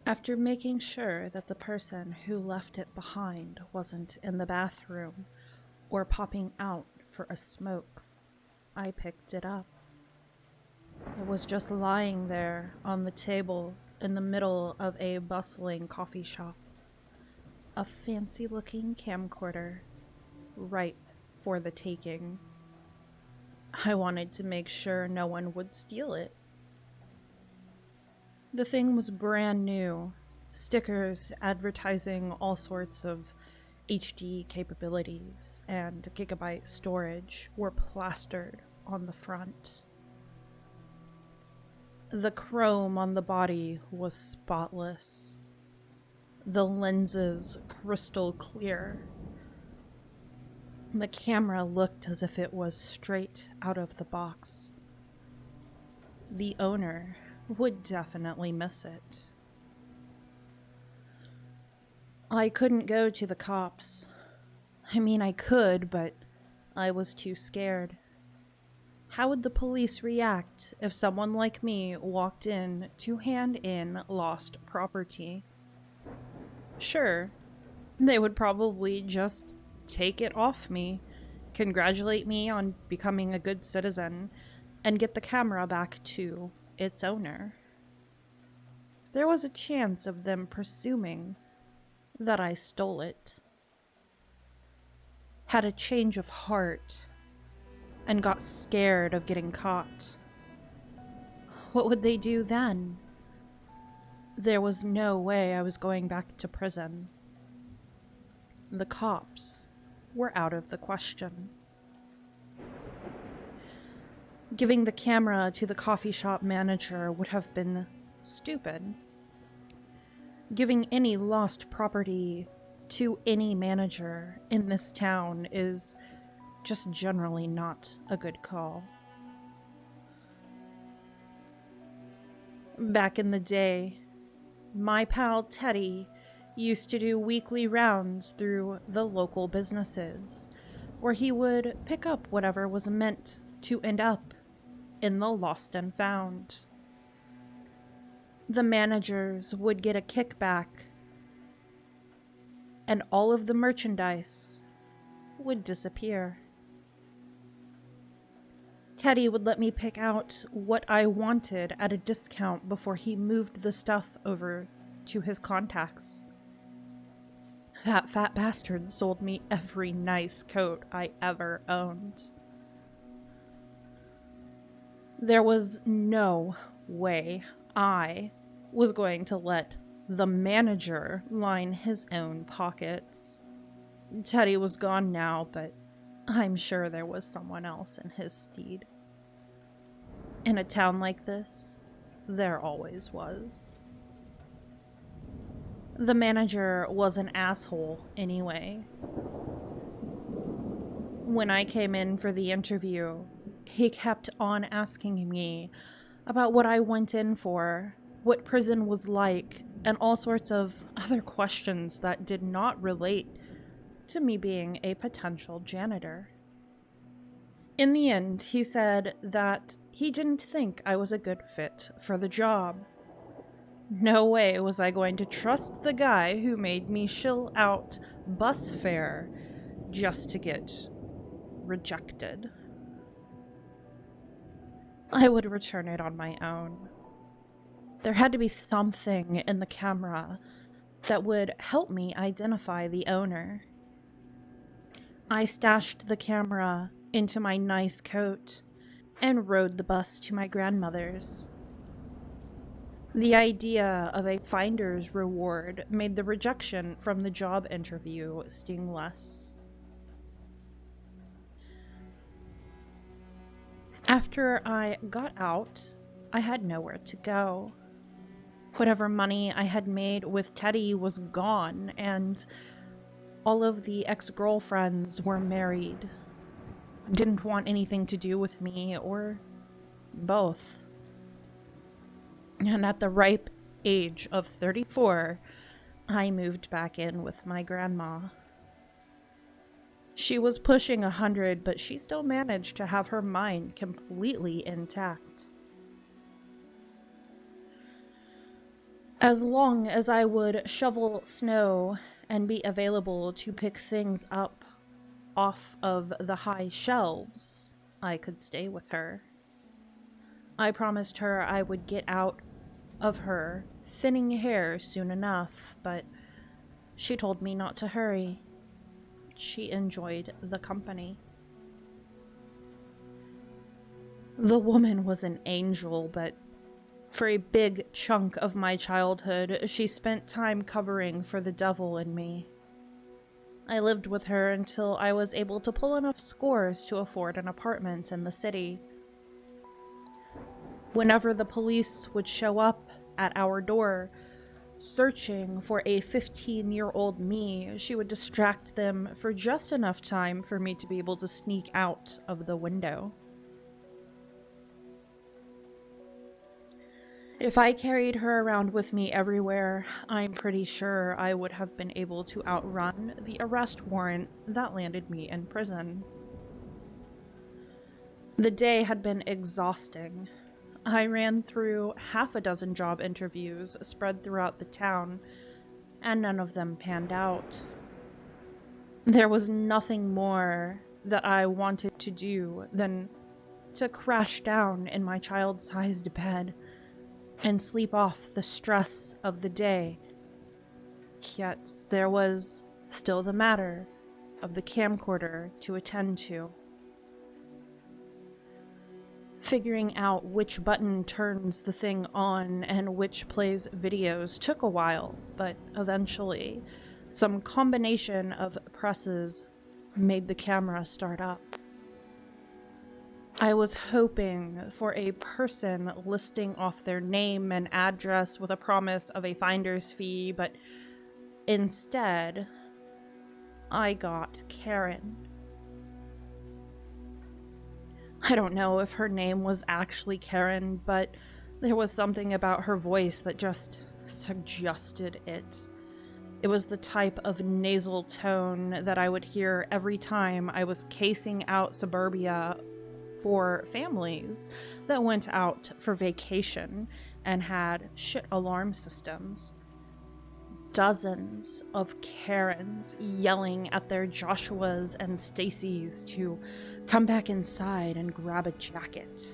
After making sure that the person who left it behind wasn't in the bathroom or popping out for a smoke, I picked it up. It was just lying there on the table in the middle of a bustling coffee shop. A fancy-looking camcorder, ripe for the taking. I wanted to make sure no one would steal it. The thing was brand new. Stickers advertising all sorts of HD capabilities and gigabyte storage were plastered on the front. The chrome on the body was spotless. The lenses crystal clear. The camera looked as if it was straight out of the box. The owner would definitely miss it. I couldn't go to the cops. I mean, I could, but I was too scared. How would the police react if someone like me walked in to hand in lost property? Sure, they would probably just take it off me, congratulate me on becoming a good citizen, and get the camera back to its owner. There was a chance of them presuming that I stole it, had a change of heart, and got scared of getting caught. What would they do then? There was no way I was going back to prison. The cops were out of the question. Giving the camera to the coffee shop manager would have been stupid. Giving any lost property to any manager in this town is just generally not a good call. Back in the day, my pal Teddy used to do weekly rounds through the local businesses, where he would pick up whatever was meant to end up in the lost and found. The managers would get a kickback, and all of the merchandise would disappear. Teddy would let me pick out what I wanted at a discount before he moved the stuff over to his contacts. That fat bastard sold me every nice coat I ever owned. There was no way I was going to let the manager line his own pockets. Teddy was gone now, but I'm sure there was someone else in his stead. In a town like this, there always was. The manager was an asshole anyway. When I came in for the interview, he kept on asking me about what I went in for, what prison was like, and all sorts of other questions that did not relate to me being a potential janitor. In the end, he said that he didn't think I was a good fit for the job. No way was I going to trust the guy who made me shill out bus fare just to get rejected. I would return it on my own. There had to be something in the camera that would help me identify the owner. I stashed the camera into my nice coat and rode the bus to my grandmother's. The idea of a finder's reward made the rejection from the job interview sting less. After I got out, I had nowhere to go. Whatever money I had made with Teddy was gone, and all of the ex-girlfriends were married. Didn't want anything to do with me, or both. And at the ripe age of 34, I moved back in with my grandma. She was pushing 100, but she still managed to have her mind completely intact. As long as I would shovel snow and be available to pick things up off of the high shelves, I could stay with her. I promised her I would get out of her thinning hair soon enough, but she told me not to hurry. She enjoyed the company. The woman was an angel, but for a big chunk of my childhood, she spent time covering for the devil in me. I lived with her until I was able to pull enough scores to afford an apartment in the city. Whenever the police would show up at our door, searching for a 15-year-old me, she would distract them for just enough time for me to be able to sneak out of the window. If I carried her around with me everywhere, I'm pretty sure I would have been able to outrun the arrest warrant that landed me in prison. The day had been exhausting. I ran through half a dozen job interviews spread throughout the town, and none of them panned out. There was nothing more that I wanted to do than to crash down in my child-sized bed and sleep off the stress of the day. Yet there was still the matter of the camcorder to attend to. Figuring out which button turns the thing on and which plays videos took a while, but eventually, some combination of presses made the camera start up. I was hoping for a person listing off their name and address with a promise of a finder's fee, but instead, I got Karen. I don't know if her name was actually Karen, but there was something about her voice that just suggested it. It was the type of nasal tone that I would hear every time I was casing out suburbia for families that went out for vacation and had shit alarm systems. Dozens of Karens yelling at their Joshuas and Stacys to come back inside and grab a jacket.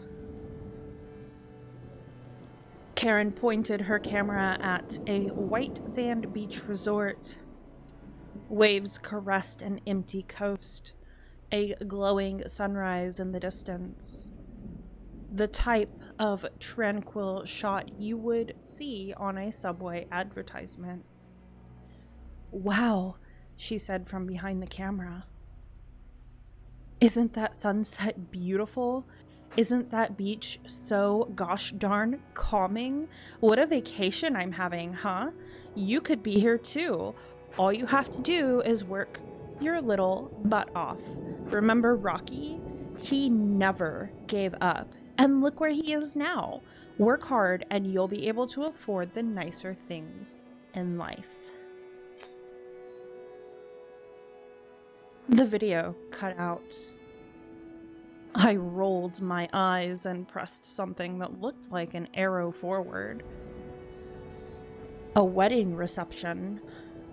Karen pointed her camera at a white sand beach resort. Waves caressed an empty coast, a glowing sunrise in the distance. The type of tranquil shot you would see on a subway advertisement. "Wow," she said from behind the camera. "Isn't that sunset beautiful? Isn't that beach so gosh darn calming? What a vacation I'm having, huh? You could be here too. All you have to do is work your little butt off. Remember Rocky? He never gave up. And look where he is now. Work hard and you'll be able to afford the nicer things in life." The video cut out. I rolled my eyes and pressed something that looked like an arrow forward. A wedding reception.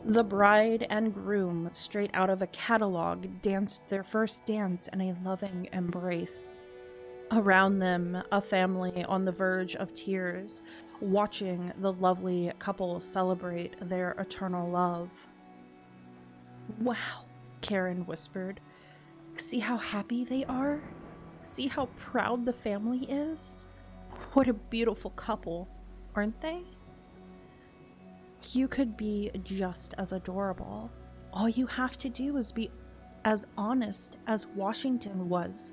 The bride and groom, straight out of a catalog, danced their first dance in a loving embrace. Around them, a family on the verge of tears, watching the lovely couple celebrate their eternal love. "Wow," Karen whispered. "See how happy they are? See how proud the family is? What a beautiful couple, aren't they? You could be just as adorable. All you have to do is be as honest as Washington was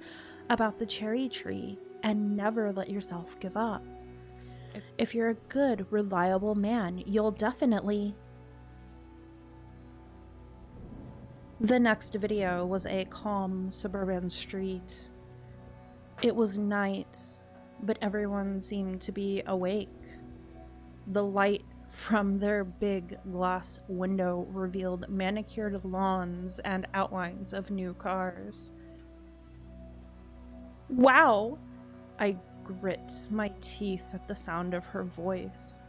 about the cherry tree and never let yourself give up. If you're a good, reliable man, you'll definitely..." The next video was a calm suburban street. It was night, but everyone seemed to be awake. The light from their big glass window revealed manicured lawns and outlines of new cars. "Wow!" I grit my teeth at the sound of her voice.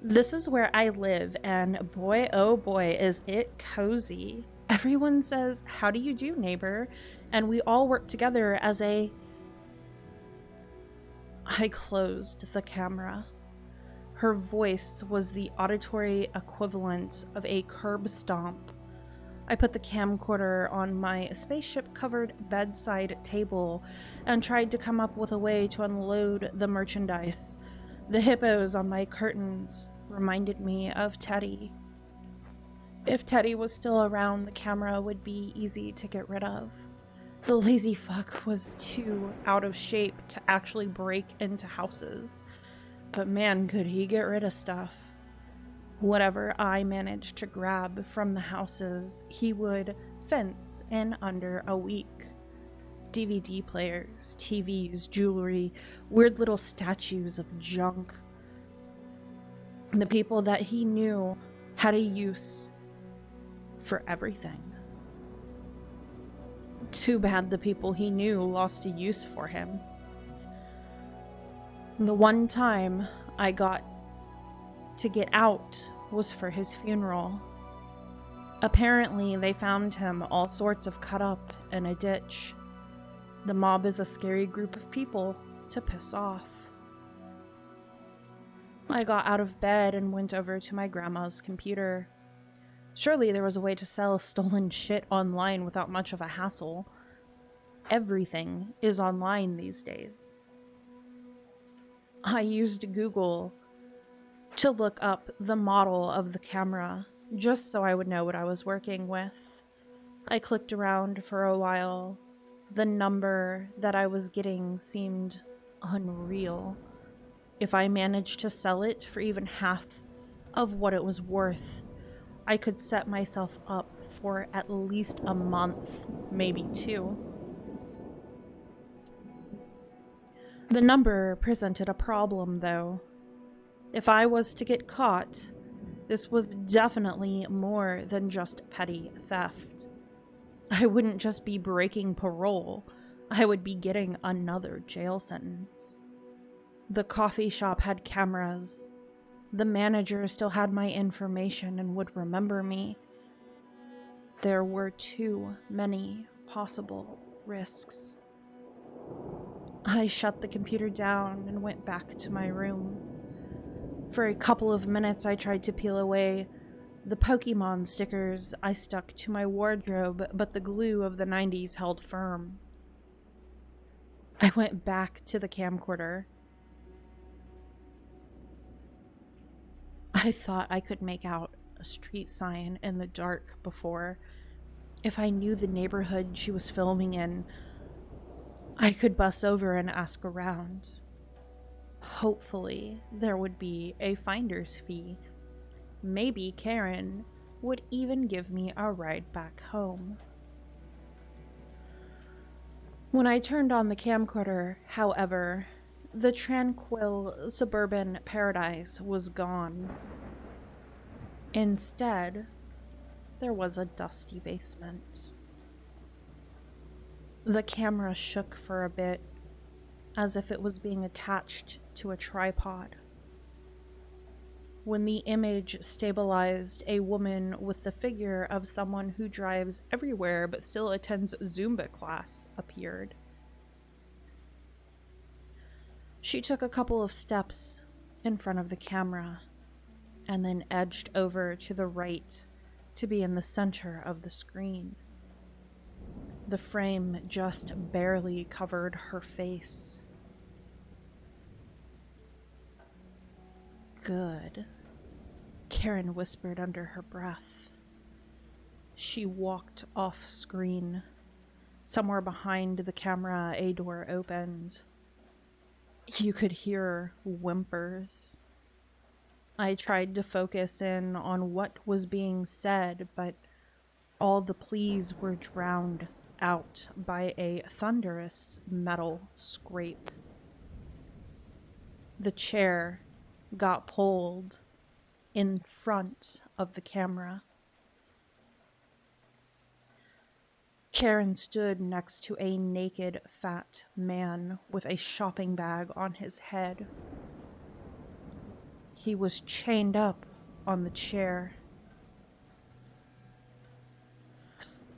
This is where I live, and boy, oh boy, is it cozy. Everyone says, "How do you do, neighbor?" And we all work together as a... I closed the camera. Her voice was the auditory equivalent of a curb stomp. I put the camcorder on my spaceship-covered bedside table and tried to come up with a way to unload the merchandise. The hippos on my curtains reminded me of Teddy. If Teddy was still around, the camera would be easy to get rid of. The lazy fuck was too out of shape to actually break into houses. But man, could he get rid of stuff. Whatever I managed to grab from the houses, he would fence in under a week. DVD players, TVs, jewelry, weird little statues of junk. The people that he knew had a use for everything. Too bad the people he knew lost a use for him. The one time I got to get out was for his funeral. Apparently, they found him all sorts of cut up in a ditch. The mob is a scary group of people to piss off. I got out of bed and went over to my grandma's computer. Surely there was a way to sell stolen shit online without much of a hassle. Everything is online these days. I used Google to look up the model of the camera, just so I would know what I was working with. I clicked around for a while. The number that I was getting seemed unreal. If I managed to sell it for even half of what it was worth, I could set myself up for at least a month, maybe 2. The number presented a problem, though. If I was to get caught, this was definitely more than just petty theft. I wouldn't just be breaking parole, I would be getting another jail sentence. The coffee shop had cameras. The manager still had my information and would remember me. There were too many possible risks. I shut the computer down and went back to my room. For a couple of minutes, I tried to peel away the Pokemon stickers I stuck to my wardrobe, but the glue of the 90s held firm. I went back to the camcorder. I thought I could make out a street sign in the dark before. If I knew the neighborhood she was filming in, I could bus over and ask around. Hopefully, there would be a finder's fee. Maybe Karen would even give me a ride back home. When I turned on the camcorder, however, the tranquil suburban paradise was gone. Instead, there was a dusty basement. The camera shook for a bit, as if it was being attached to a tripod. When the image stabilized, a woman with the figure of someone who drives everywhere but still attends Zumba class appeared. She took a couple of steps in front of the camera and then edged over to the right to be in the center of the screen. The frame just barely covered her face. Good, Karen whispered under her breath. She walked off screen. Somewhere behind the camera, a door opened. You could hear whimpers. I tried to focus in on what was being said, but all the pleas were drowned out by a thunderous metal scrape. The chair got pulled in front of the camera. Karen stood next to a naked, fat man with a shopping bag on his head. He was chained up on the chair.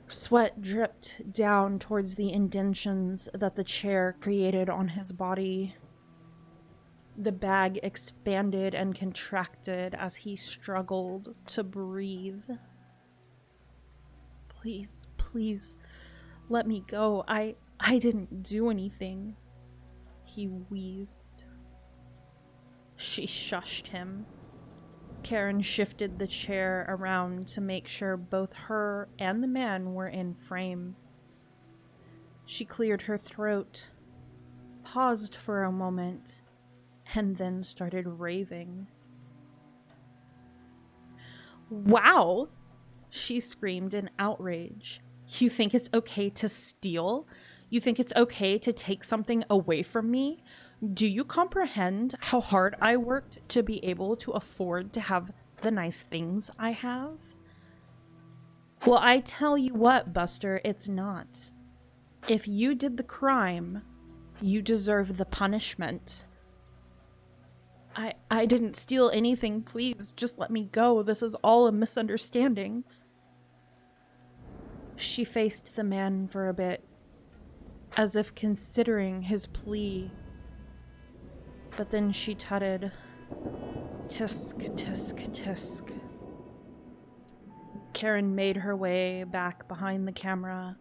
Sweat dripped down towards the indentions that the chair created on his body. The bag expanded and contracted as he struggled to breathe. Please, please, let me go. I didn't do anything, he wheezed. She shushed him. Karen shifted the chair around to make sure both her and the man were in frame. She cleared her throat, paused for a moment, and then started raving. "Wow!" she screamed in outrage. "You think it's okay to steal? You think it's okay to take something away from me? Do you comprehend how hard I worked to be able to afford to have the nice things I have?" "Well, I tell you what, Buster, it's not. If you did the crime, you deserve the punishment." I didn't steal anything. Please, just let me go. This is all a misunderstanding." She faced the man for a bit, as if considering his plea. But then she tutted, "Tisk, tisk, tisk." Karen made her way back behind the camera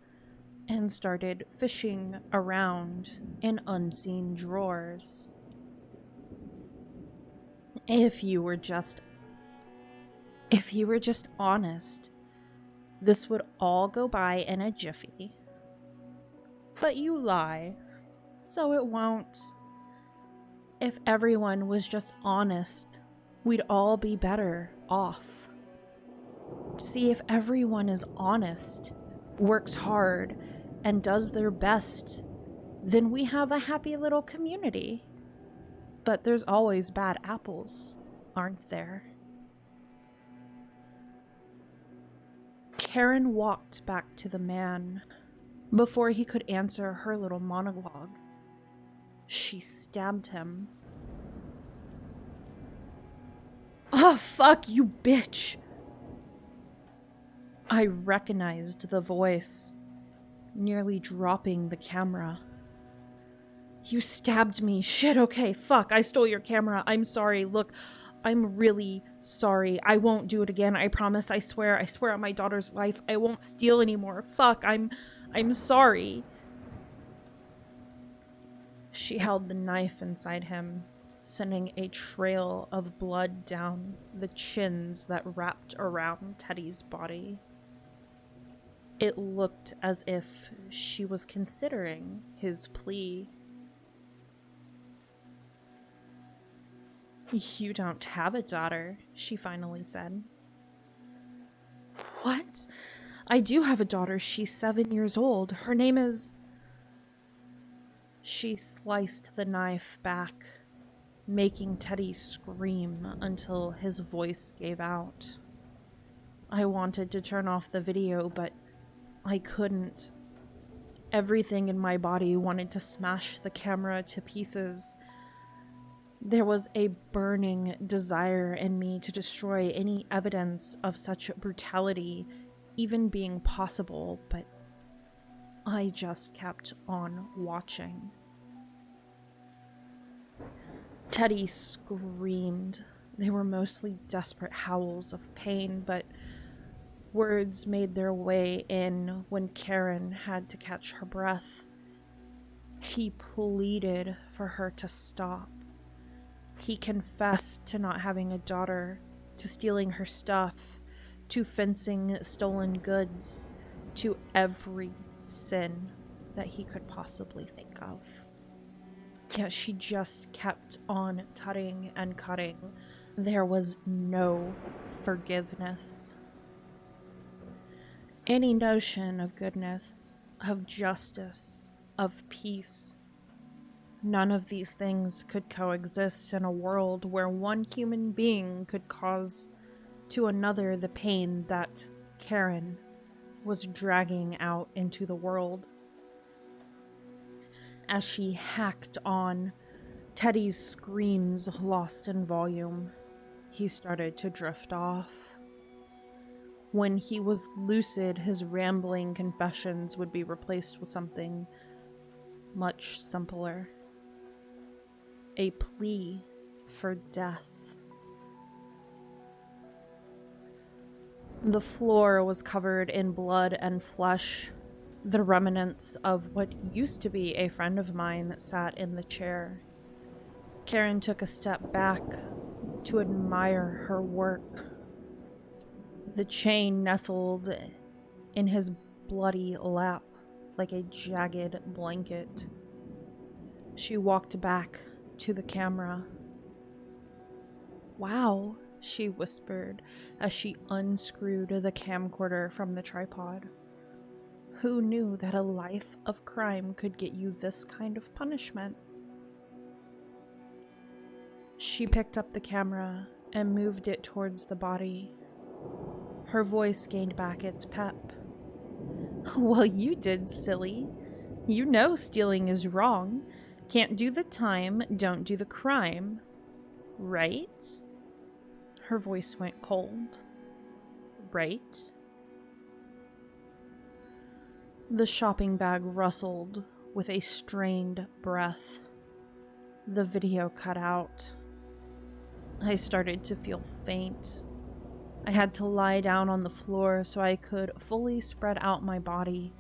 and started fishing around in unseen drawers. If you were just honest, this would all go by in a jiffy. But you lie, so it won't. If everyone was just honest, we'd all be better off. See, if everyone is honest, works hard, and does their best, then we have a happy little community. But there's always bad apples, aren't there? Karen walked back to the man. Before he could answer her little monologue, she stabbed him. "Oh, fuck you, bitch!" I recognized the voice, nearly dropping the camera. "You stabbed me. Shit, okay, fuck, I stole your camera. I'm sorry. Look, I'm really sorry. I won't do it again. I promise. I swear on my daughter's life. I won't steal anymore. Fuck, I'm sorry." She held the knife inside him, sending a trail of blood down the chins that wrapped around Teddy's body. It looked as if she was considering his plea. "You don't have a daughter," she finally said. "What? I do have a daughter. She's 7 years old. Her name is..." She sliced the knife back, making Teddy scream until his voice gave out. I wanted to turn off the video, but I couldn't. Everything in my body wanted to smash the camera to pieces. There was a burning desire in me to destroy any evidence of such brutality even being possible, but I just kept on watching. Teddy screamed. They were mostly desperate howls of pain, but words made their way in when Karen had to catch her breath. He pleaded for her to stop. He confessed to not having a daughter, to stealing her stuff, to fencing stolen goods, to every sin that he could possibly think of. Yet she just kept on tutting and cutting. There was no forgiveness. Any notion of goodness, of justice, of peace. None of these things could coexist in a world where one human being could cause to another the pain that Karen was dragging out into the world. As she hacked on, Teddy's screams lost in volume. he started to drift off. When he was lucid, his rambling confessions would be replaced with something much simpler. A plea for death. The floor was covered in blood and flesh. The remnants of what used to be a friend of mine that sat in the chair. Karen took a step back to admire her work. The chain nestled in his bloody lap like a jagged blanket. She walked back to the camera. "Wow," she whispered as she unscrewed the camcorder from the tripod. "Who knew that a life of crime could get you this kind of punishment?" She picked up the camera and moved it towards the body. Her voice gained back its pep. "Well, you did, silly. You know stealing is wrong. Can't do the time, don't do the crime. Right?" Her voice went cold. "Right?" The shopping bag rustled with a strained breath. The video cut out. I started to feel faint. I had to lie down on the floor so I could fully spread out my body.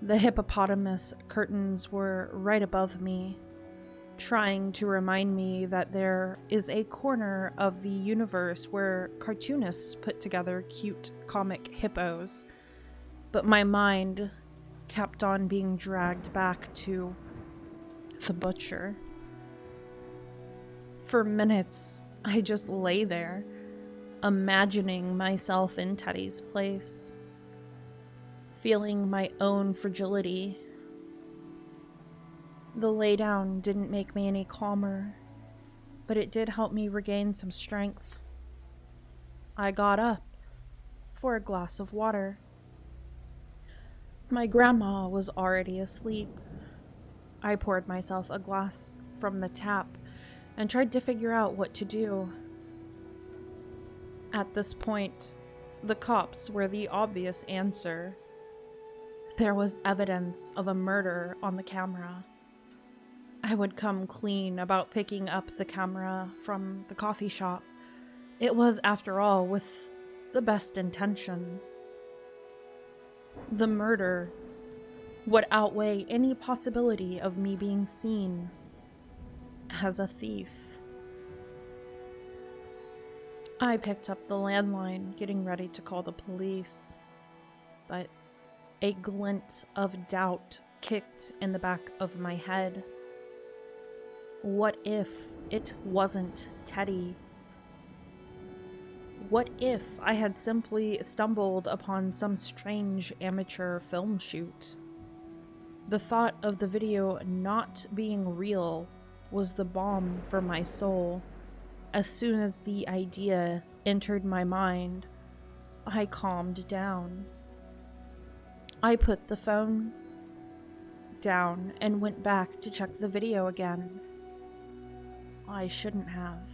The hippopotamus curtains were right above me, trying to remind me that there is a corner of the universe where cartoonists put together cute comic hippos. But my mind kept on being dragged back to the butcher. For minutes, I just lay there, imagining myself in Teddy's place, feeling my own fragility. The laydown didn't make me any calmer, but it did help me regain some strength. I got up for a glass of water. My grandma was already asleep. I poured myself a glass from the tap and tried to figure out what to do. At this point, the cops were the obvious answer. There was evidence of a murder on the camera. I would come clean about picking up the camera from the coffee shop. It was, after all, with the best intentions. The murder would outweigh any possibility of me being seen as a thief. I picked up the landline, getting ready to call the police, but a glint of doubt kicked in the back of my head. What if it wasn't Teddy? What if I had simply stumbled upon some strange amateur film shoot? The thought of the video not being real was the balm for my soul. As soon as the idea entered my mind, I calmed down. I put the phone down and went back to check the video again. I shouldn't have.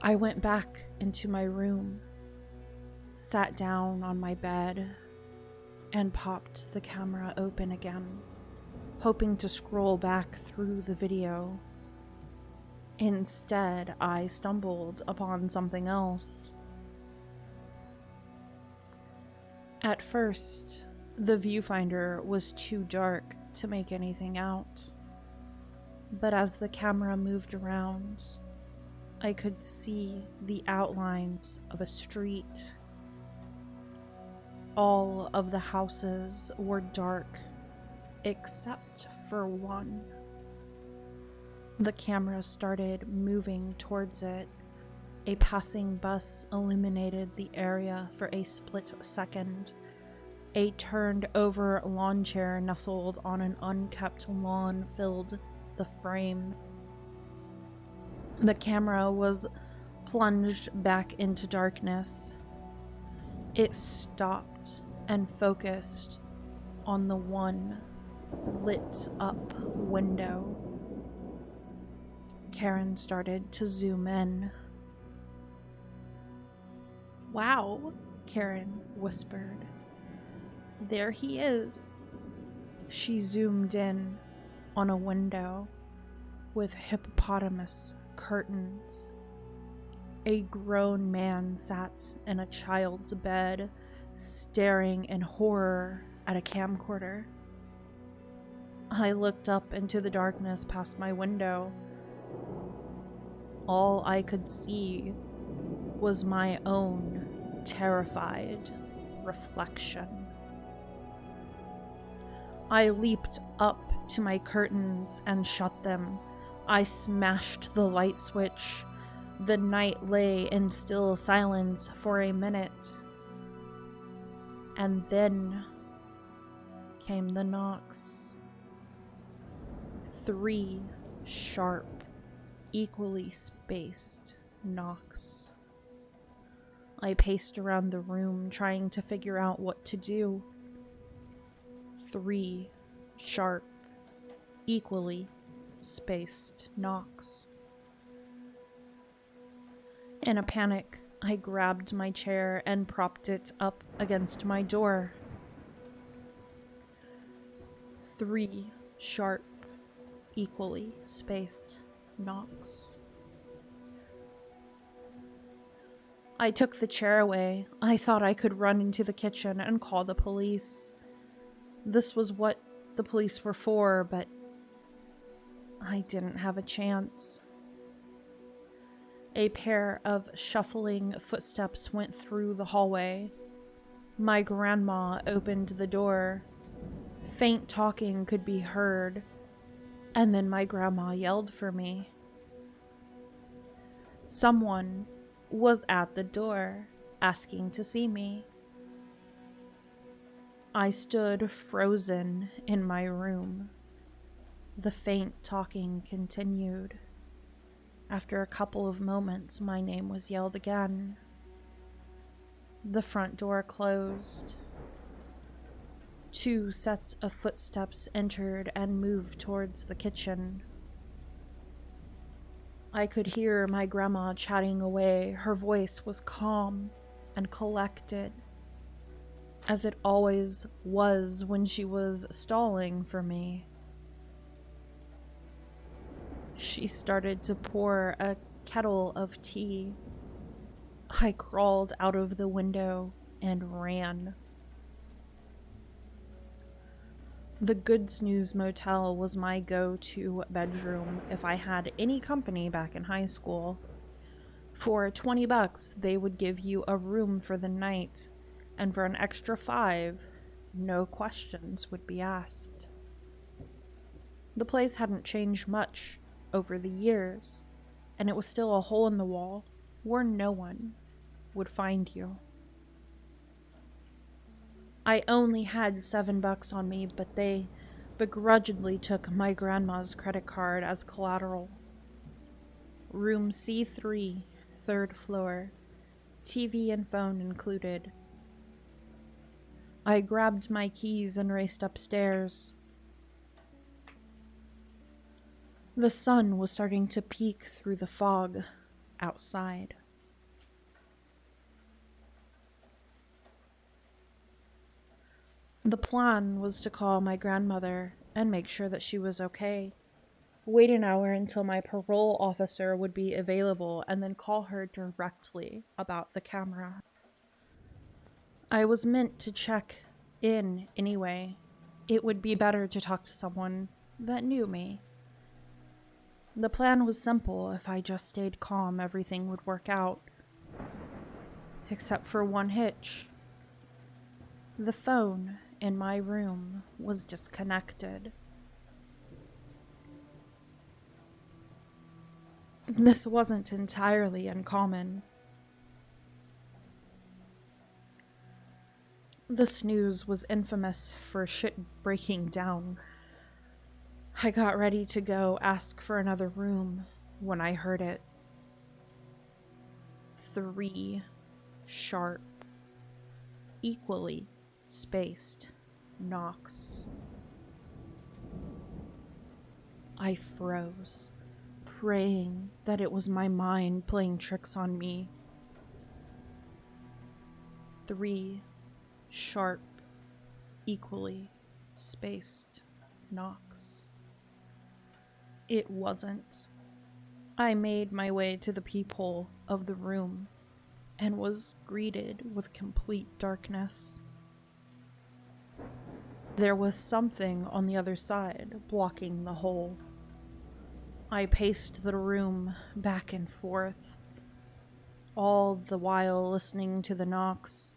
I went back into my room, sat down on my bed, and popped the camera open again, hoping to scroll back through the video. Instead, I stumbled upon something else. At first, the viewfinder was too dark to make anything out. But as the camera moved around, I could see the outlines of a street. All of the houses were dark, except for one. The camera started moving towards it. A passing bus illuminated the area for a split second. A turned-over lawn chair nestled on an unkept lawn filled the frame. The camera was plunged back into darkness. It stopped and focused on the one lit-up window. Karen started to zoom in. "Wow," Karen whispered. "There he is." She zoomed in on a window with hippopotamus curtains. A grown man sat in a child's bed, staring in horror at a camcorder. I looked up into the darkness past my window. All I could see was my own terrified reflection. I leaped up to my curtains and shut them. I smashed the light switch. The night lay in still silence for a minute. And then came the knocks. 3 sharp, equally spaced knocks. I paced around the room, trying to figure out what to do. 3 sharp, equally spaced knocks. In a panic, I grabbed my chair and propped it up against my door. 3 sharp, equally spaced knocks. I took the chair away. I thought I could run into the kitchen and call the police. This was what the police were for, but I didn't have a chance. A pair of shuffling footsteps went through the hallway. My grandma opened the door. Faint talking could be heard, and then my grandma yelled for me. Someone was at the door, asking to see me. I stood frozen in my room. The faint talking continued. After a couple of moments, my name was yelled again. The front door closed. 2 sets of footsteps entered and moved towards the kitchen. I could hear my grandma chatting away. Her voice was calm and collected, as it always was when she was stalling for me. She started to pour a kettle of tea. I crawled out of the window and ran. The Good Snooze Motel was my go-to bedroom if I had any company back in high school. For $20, they would give you a room for the night, and for an extra $5, no questions would be asked. The place hadn't changed much over the years, and it was still a hole in the wall where no one would find you. I only had $7 on me, but they begrudgingly took my grandma's credit card as collateral. Room C3, 3rd floor, TV and phone included. I grabbed my keys and raced upstairs. The sun was starting to peek through the fog outside. The plan was to call my grandmother and make sure that she was okay. Wait an hour until my parole officer would be available and then call her directly about the camera. I was meant to check in anyway. It would be better to talk to someone that knew me. The plan was simple. If I just stayed calm, everything would work out. Except for one hitch. The phone in my room was disconnected. This wasn't entirely uncommon. The snooze was infamous for shit breaking down. I got ready to go ask for another room when I heard it. 3 sharp, equally spaced knocks. I froze, praying that it was my mind playing tricks on me. 3 sharp, equally spaced knocks. It wasn't. I made my way to the peephole of the room and was greeted with complete darkness. There was something on the other side blocking the hole. I paced the room back and forth, all the while listening to the knocks.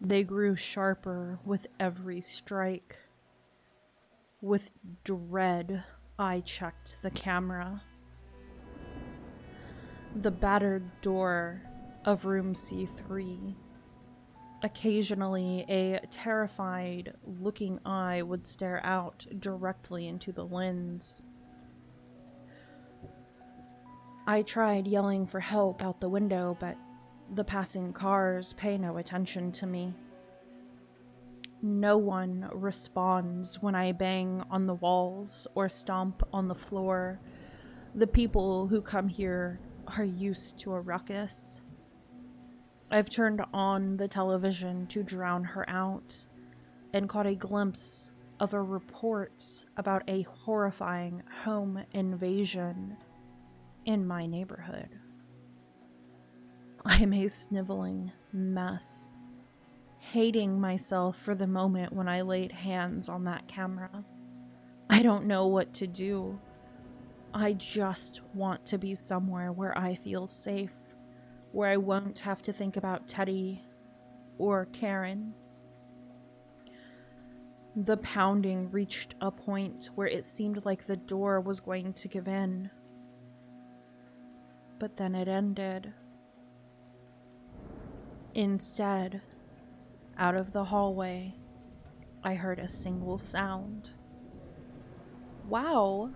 They grew sharper with every strike. With dread, I checked the camera. The battered door of room C3. Occasionally, a terrified-looking eye would stare out directly into the lens. I tried yelling for help out the window, but the passing cars pay no attention to me. No one responds when I bang on the walls or stomp on the floor. The people who come here are used to a ruckus. I've turned on the television to drown her out and caught a glimpse of a report about a horrifying home invasion in my neighborhood. I'm a sniveling mess, hating myself for the moment when I laid hands on that camera. I don't know what to do. I just want to be somewhere where I feel safe, where I won't have to think about Teddy or Karen. The pounding reached a point where it seemed like the door was going to give in. But then it ended. Instead, out of the hallway, I heard a single sound. Wow,